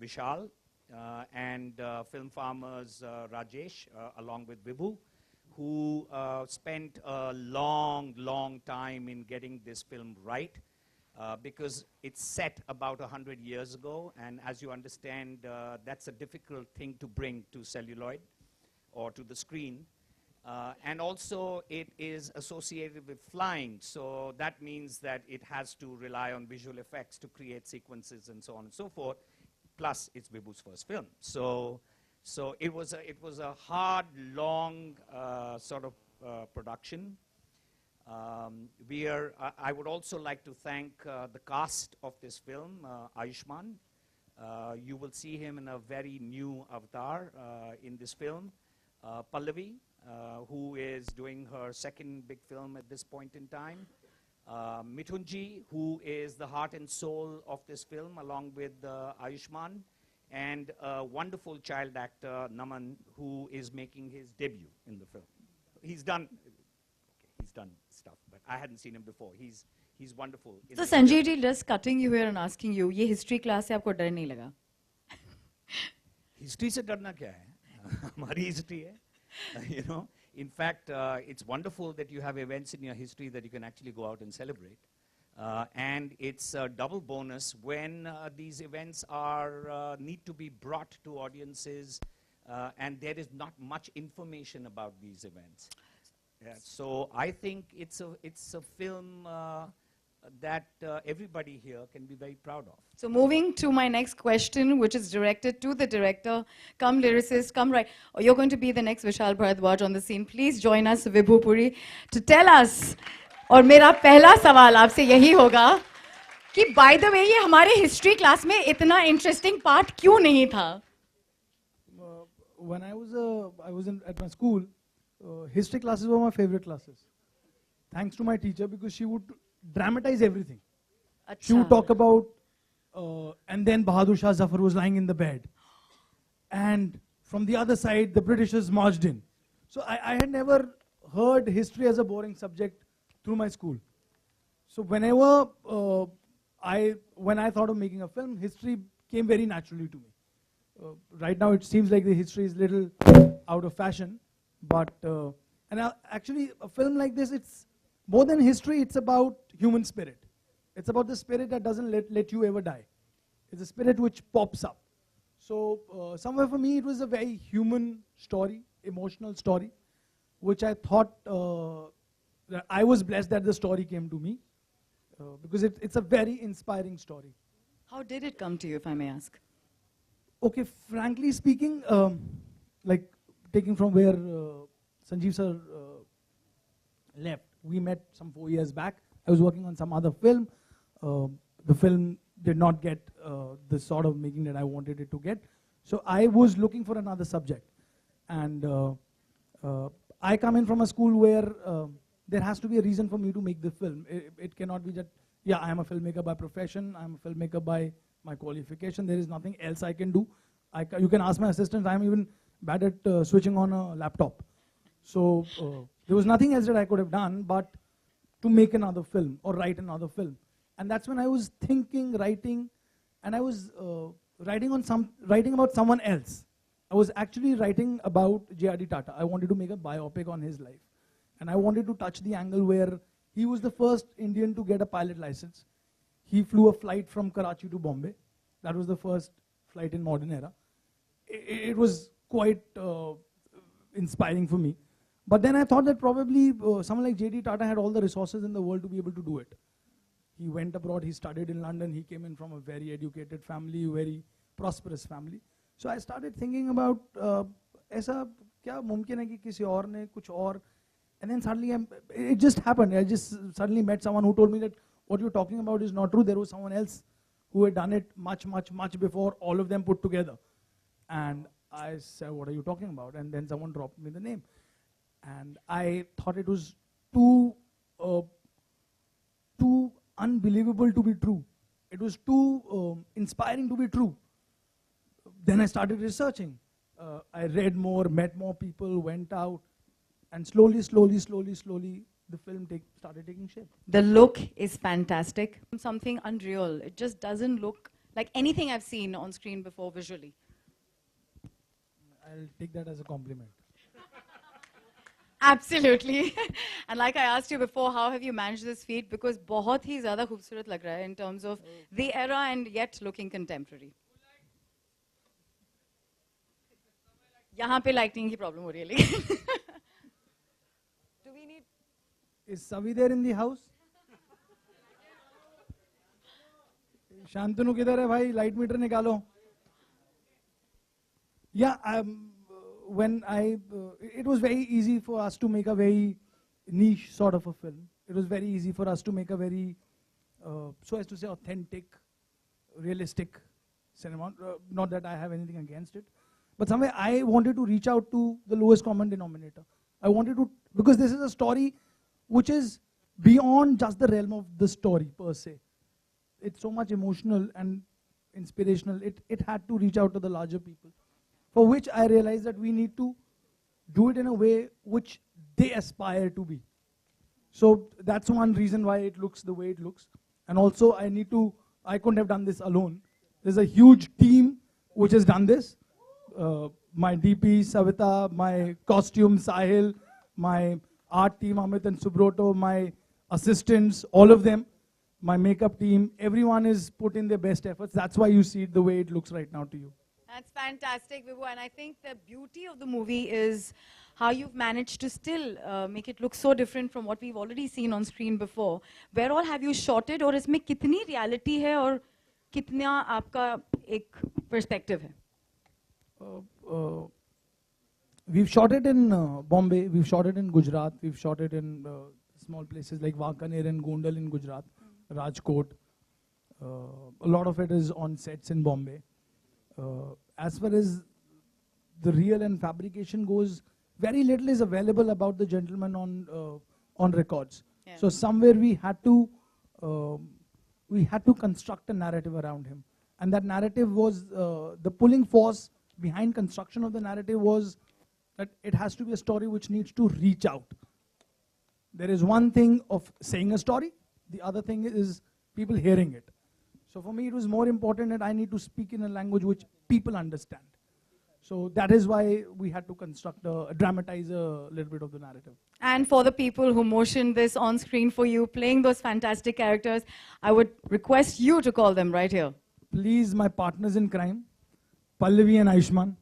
Vishal, and film farmers Rajesh, along with Vibhu, who spent a long time in getting this film right, because it's set about 100 years ago, and as you understand, that's a difficult thing to bring to celluloid or to the screen. And also it is associated with flying, so that means that it has to rely on visual effects to create sequences and so on and so forth. Plus, it's Vibhu's first film. So it was a hard, long sort of production. I would also like to thank the cast of this film, Ayushmann. You will see him in a very new avatar in this film. Pallavi, who is doing her second big film at this point in time. Mithunji, who is the heart and soul of this film, along with Ayushmann, and a wonderful child actor, Naman, who is making his debut in the film. He's done stuff, but I hadn't seen him before. He's wonderful. So Sanjay ji, just cutting you here and asking you, ये history class से आपको डर नहीं लगा? History से डरना क्या है? हमारी history है. You know, in fact, it's wonderful that you have events in your history that you can actually go out and celebrate. And it's a double bonus when these events need to be brought to audiences, and there is not much information about these events. Yeah, so I think it's a film that everybody here can be very proud of. So moving to my next question, which is directed to the director, come lyricist, come right. Oh, you're going to be the next Vishal Bharadwaj on the scene. Please join us, Vibhu Puri, to tell us. और मेरा पहला सवाल आपसे यही होगा कि by the way ये हमारे history class में इतना interesting part क्यों नहीं था? When I was at my school, history classes were my favorite classes. Thanks to my teacher, because she would dramatize everything. Achha. She would talk about, and then Bahadur Shah Zafar was lying in the bed, and from the other side the Britishers marched in. So I had never heard history as a boring subject through my school. So whenever when I thought of making a film, history came very naturally to me. Right now it seems like the history is little out of fashion, but actually a film like this, it's more than history, it's about human spirit. It's about the spirit that doesn't let you ever die. It's a spirit which pops up. So somewhere for me it was a very human story, emotional story, which I thought that I was blessed that the story came to me, because it's a very inspiring story. How did it come to you, if I may ask? Okay, frankly speaking, like taking from where Sanjeev sir left, we met some 4 years back. I was working on some other film. The film did not get the sort of making that I wanted it to get. So I was looking for another subject. And I come in from a school where there has to be a reason for me to make the film. It cannot be that, yeah, I am a filmmaker by profession, I am a filmmaker by my qualification, there is nothing else I can do. You can ask my assistant, I am even bad at switching on a laptop. So there was nothing else that I could have done but to make another film or write another film. And that's when I was thinking, writing, and I was writing about someone else. I was actually writing about J.R.D. Tata. I wanted to make a biopic on his life. And I wanted to touch the angle where he was the first Indian to get a pilot license. He flew a flight from Karachi to Bombay. That was the first flight in modern era. It was quite inspiring for me. But then I thought that probably someone like J.D. Tata had all the resources in the world to be able to do it. He went abroad, he studied in London, he came in from a very educated family, very prosperous family. So I started thinking about, ऐसा क्या मुमकिन है कि किसी और ने कुछ और, and then suddenly it just happened. I just suddenly met someone who told me that what you're talking about is not true. There was someone else who had done it much before all of them put together. And I said, what are you talking about? And then someone dropped me the name. And I thought it was too unbelievable to be true. It was too inspiring to be true. Then I started researching. I read more, met more people, went out, and slowly, the film started taking shape. The look is fantastic. Something unreal. It just doesn't look Like anything I've seen on screen before visually. I'll take that as a compliment. Absolutely. And like I asked you before, how have you managed this feat? Because बहुत ही ज़्यादा खूबसूरत लग रहा है in terms of the era and yet looking contemporary. यहाँ पे lighting की problem हो रही है लेकिन. Do we need? Is Savi there in the house? Shantanu किधर है भाई? Light meter निकालो. Yeah, it was very easy for us to make a very niche sort of a film. It was very easy for us to make a very, so as to say, authentic, realistic cinema. Not that I have anything against it, but somewhere I wanted to reach out to the lowest common denominator. I wanted to, because this is a story which is beyond just the realm of the story per se. It's so much emotional and inspirational. It had to reach out to the larger people, for which I realized that we need to do it in a way which they aspire to be. So that's one reason why it looks the way it looks. And also I couldn't have done this alone. There's a huge team which has done this. My DP, Savita, my costume, Sahil, my art team, Amit and Subroto, my assistants, all of them, my makeup team, everyone is put in their best efforts. That's why you see it the way it looks right now to you. That's fantastic, Vibhu. And I think the beauty of the movie is how you've managed to still make it look so different from what we've already seen on screen before. Where all have you shot it? और इसमें कितनी reality है और कितना आपका एक perspective है? We've shot it in Bombay, we've shot it in Gujarat, we've shot it in small places like Wakaner and Gondal in Gujarat, Rajkot. A lot of it is on sets in Bombay. As far as the real and fabrication goes, very little is available about the gentleman on records. Yeah. So somewhere we had to construct a narrative around him, and that narrative was the pulling force behind construction of the narrative was that it has to be a story which needs to reach out. There is one thing of saying a story, the other thing is people hearing it. So for me, it was more important that I need to speak in a language which people understand. So that is why we had to dramatize a little bit of the narrative. And for the people who motioned this on screen for you, playing those fantastic characters, I would request you to call them right here. Please, my partners in crime, Pallavi and Ayushmann.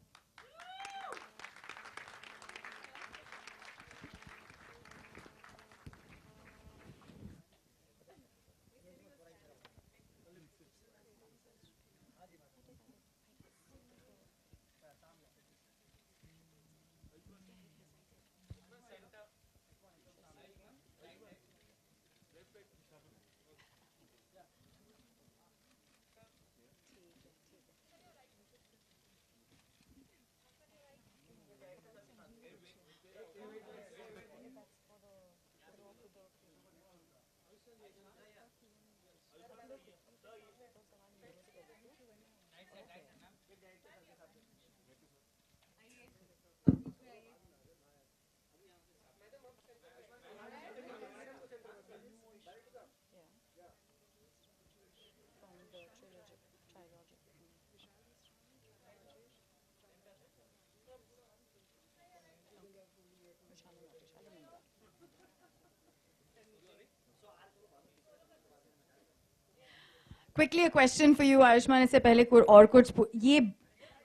Quickly a question for you, Ayushmann. इससे पहले और कुछ ये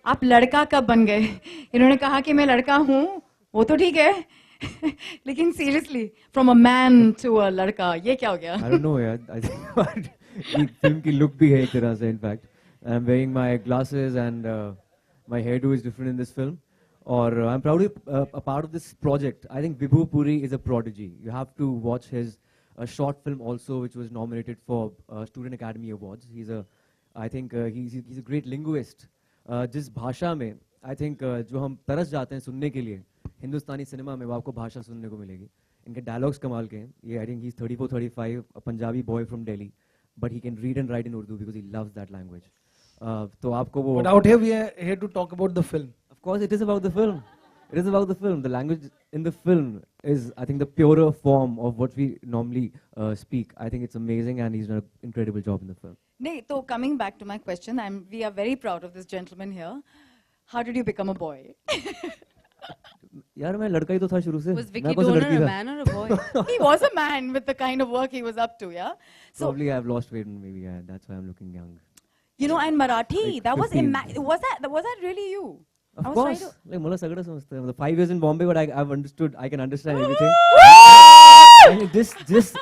आप लड़का कब बन गए? इन्होंने कहा कि मैं लड़का हूँ, वो तो ठीक है, लेकिन seriously, from a man to a लड़का, ये क्या हो गया? I don't know यार. I think film की look भी है एक तरह से. In fact, I'm wearing my glasses and my hairdo is different in this film. Or I'm proud to be a part of this project. I think Vibhu Puri is a prodigy. You have to watch his short film also, which was nominated for Student Academy Awards. I think he's a great linguist. जिस भाषा में I think जो हम तरस जाते हैं सुनने के लिए हिंदुस्तानी सिनेमा में वो आपको भाषा सुनने को मिलेगी. इनके dialogues कमाल के हैं. I think he's 34, 35, a Punjabi boy from Delhi, but he can read and write in Urdu because he loves that language. तो आपको वो. But out here we are here to talk about the film. Of course, it is about the film. It is about the film. The language in the film is, I think, the purer form of what we normally speak. I think it's amazing, and he's done an incredible job in the film. Nee, so coming back to my question, we are very proud of this gentleman here. How did you become a boy? यार मैं लड़का ही तो था शुरू से. Was Vicky Donor a man or a boy? He was a man with the kind of work he was up to, yeah? So, probably I've lost weight, and maybe that's why I'm looking young. You know, and Marathi, Like that was 15. was that really you? Of course. Like मला सगळं समजतं. 5 years in Bombay, but I've understood. I can understand everything. जिस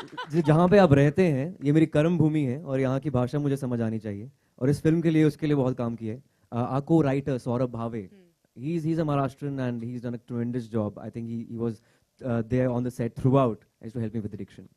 जहाँ पे आप रहते हैं, ये मेरी कर्म भूमि है और यहाँ की भाषा मुझे समझ आनी चाहिए. और इस फिल्म के लिए उसके लिए बहुत काम किया है. Our co-writer Saurabh Bhave. He's a Maharashtrian and he's done a tremendous job. I think he was there on the set throughout as to help me with the diction.